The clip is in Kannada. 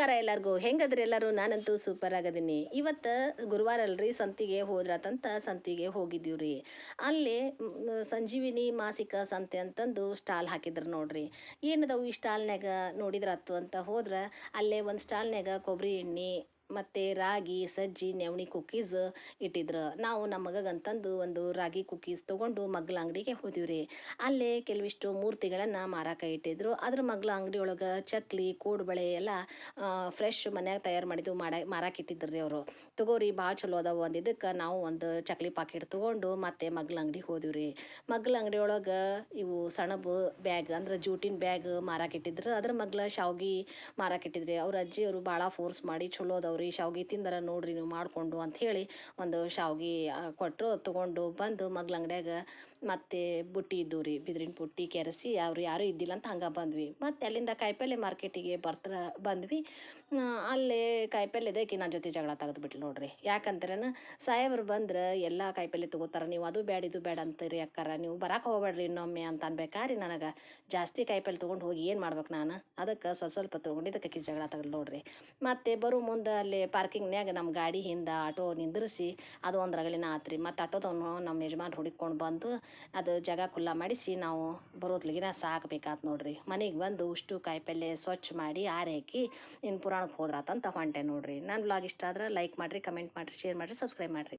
ನಮಸ್ಕಾರ ಎಲ್ಲರಿಗೂ. ಹೆಂಗದ್ರಿ ಎಲ್ಲರೂ? ನಾನಂತೂ ಸೂಪರ್ ಆಗದೀನಿ. ಇವತ್ತು ಗುರುವಾರ ಅಲ್ರಿ, ಸಂತಿಗೆ ಹೋದ್ರಾತಂತ ಸಂತಿಗೆ ಹೋಗಿದ್ದೀವ್ರಿ. ಅಲ್ಲಿ ಸಂಜೀವಿನಿ ಮಾಸಿಕ ಸಂತೆ ಅಂತಂದು ಸ್ಟಾಲ್ ಹಾಕಿದ್ರು ನೋಡ್ರಿ. ಏನದವು ಈ ಸ್ಟಾಲ್ನ್ಯಾಗ ನೋಡಿದ್ರಾತು ಅಂತ ಹೋದ್ರೆ, ಅಲ್ಲೇ ಒಂದು ಸ್ಟಾಲ್ನ್ಯಾಗ ಕೊಬ್ಬರಿ ಎಣ್ಣೆ ಮತ್ತು ರಾಗಿ ಸಜ್ಜಿ ನವಣಿ ಕುಕ್ಕೀಸ್ ಇಟ್ಟಿದ್ರು. ನಾವು ನಮ್ಮ ಮಗಗಂತಂದು ಒಂದು ರಾಗಿ ಕುಕ್ಕೀಸ್ ತೊಗೊಂಡು ಮಗ್ಲ ಅಂಗಡಿಗೆ ಹೋದಿವ್ರಿ. ಅಲ್ಲೇ ಕೆಲವಿಷ್ಟು ಮೂರ್ತಿಗಳನ್ನು ಮಾರಾಕ ಇಟ್ಟಿದ್ರು. ಅದ್ರ ಮಗ್ಲ ಅಂಗಡಿ ಒಳಗೆ ಚಕ್ಲಿ ಕೋಡ್ಬಳೆ ಎಲ್ಲ ಫ್ರೆಶ್ ಮನ್ಯಾಗ ತಯಾರು ಮಾಡಿದ್ದು ಮಾರಾಕ ಇಟ್ಟಿದ್ರಿ ಅವರು. ತಗೋರಿ ಭಾಳ ಚಲೋ ಅದಾವು ಅಂದಿದ್ದಕ್ಕೆ ನಾವು ಒಂದು ಚಕ್ಲಿ ಪಾಕೆಟ್ ತೊಗೊಂಡು ಮತ್ತೆ ಮಗ್ಲ ಅಂಗಡಿ ಹೋದಿವ್ರಿ. ಮಗ್ಲ ಅಂಗಡಿ ಒಳಗೆ ಇವು ಸೆಣಬು ಬ್ಯಾಗ್ ಅಂದ್ರೆ ಜೂಟಿನ ಬ್ಯಾಗ್ ಮಾರಾಕ ಇಟ್ಟಿದ್ರು. ಅದ್ರ ಮಗ್ಲ ಶಾವ್ಗಿ ಮಾರಾಕ ಇಟ್ಟಿದ್ರಿ. ಅವ್ರ ಅಜ್ಜಿಯವರು ಭಾಳ ಫೋರ್ಸ್ ಮಾಡಿ ಚಲೋ ಅದಾವ್ರಿ, ಶಾವ್ಗಿ ತಿಂದರ ನೋಡ್ರಿ ನೀವು ಮಾಡಿಕೊಂಡು ಅಂತ ಹೇಳಿ ಒಂದು ಶಾವ್ಗಿ ಕೊಟ್ಟರು. ತೊಗೊಂಡು ಬಂದು ಮಗ್ಲ ಅಂಗಡ್ಯಾಗ ಮತ್ತೆ ಬುಟ್ಟಿ ಇದ್ದು ರೀ, ಬಿದಿರಿನ ಬುಟ್ಟಿ ಕೆರೆಸಿ ಅವ್ರು ಯಾರೂ ಇದ್ದಿಲ್ಲ ಅಂತ ಹಂಗೆ ಬಂದ್ವಿ. ಮತ್ತು ಅಲ್ಲಿಂದ ಕಾಯಿಪಲ್ಲೆ ಮಾರ್ಕೆಟಿಗೆ ಬಂದ್ವಿ. ಅಲ್ಲೇ ಕಾಯಿಪಲ್ಲೆದಕ್ಕೆ ನನ್ನ ಜೊತೆ ಜಗಳ ತೆಗೆದ್ಬಿಟ್ಲು ನೋಡ್ರಿ. ಯಾಕಂದ್ರೇನ ಸಾಹೇಬ್ರು ಬಂದ್ರೆ ಎಲ್ಲ ಕಾಯಿಪಲ್ಲೆ ತೊಗೋತಾರೆ, ನೀವು ಅದು ಬೇಡ ಇದು ಬೇಡ ಅಂತೀರಿ ಅಕ್ಕಾರ, ನೀವು ಬರಕ್ಕೆ ಹೋಗ್ಬೇಡ್ರಿ ಇನ್ನೊಮ್ಮೆ ಅಂತ ಅನ್ಬೇಕಾರಿ ನನಗೆ ಜಾಸ್ತಿ ಕಾಯಿಪಲ್ಲೆ ತೊಗೊಂಡು ಹೋಗಿ ಏನು ಮಾಡ್ಬೇಕು ನಾನು? ಅದಕ್ಕೆ ಸ್ವಲ್ಪ ತೊಗೊಂಡಿದ್ದಕ್ಕೆ ಆಕಿ ಜಗಳ ತೆಗೆದು ನೋಡ್ರಿ. ಮತ್ತು ಬರೋ ಮುಂದೆ ಅಲ್ಲಿ ಪಾರ್ಕಿಂಗ್ನ್ಯಾಗ ನಮ್ಮ ಗಾಡಿ ಹಿಂದೆ ಆಟೋ ನಿಂದ್ರಿಸಿ ಅದು ಒಂದು ರಗಳೆನ ಆತ್ರಿ. ಮತ್ತು ಆಟೋದವನು ನಮ್ಮ ಯಜಮಾನ್ರು ಹುಡುಕೊಂಡು ಬಂದು ಅದು ಜಾಗ ಕುಲ್ಲ ಮಾಡಿಸಿ ನಾವು ಬರೋತ್ಲಿಗಿನ ಸಾಕಬೇಕಾತ್ ನೋಡ್ರಿ. ಮನೆಗೆ ಬಂದು ಉಷ್ಟು ಕಾಯಿಪಲ್ಲೆ ಸ್ವಚ್ಛ ಮಾಡಿ ಆರೈಕಿ ಇನ್ನು ಪುರಾಣಕ್ಕೆ ಹೋದ್ರಾತಂತ ಹೊಂಟೆ ನೋಡ್ರಿ. ನನ್ನ ವ್ಲಾಗ್ ಇಷ್ಟ ಆದ್ರೆ ಲೈಕ್ ಮಾಡಿರಿ, ಕಮೆಂಟ್ ಮಾಡಿರಿ, ಶೇರ್ ಮಾಡಿರಿ, ಸಬ್ಸ್ಕ್ರೈಬ್ ಮಾಡಿರಿ.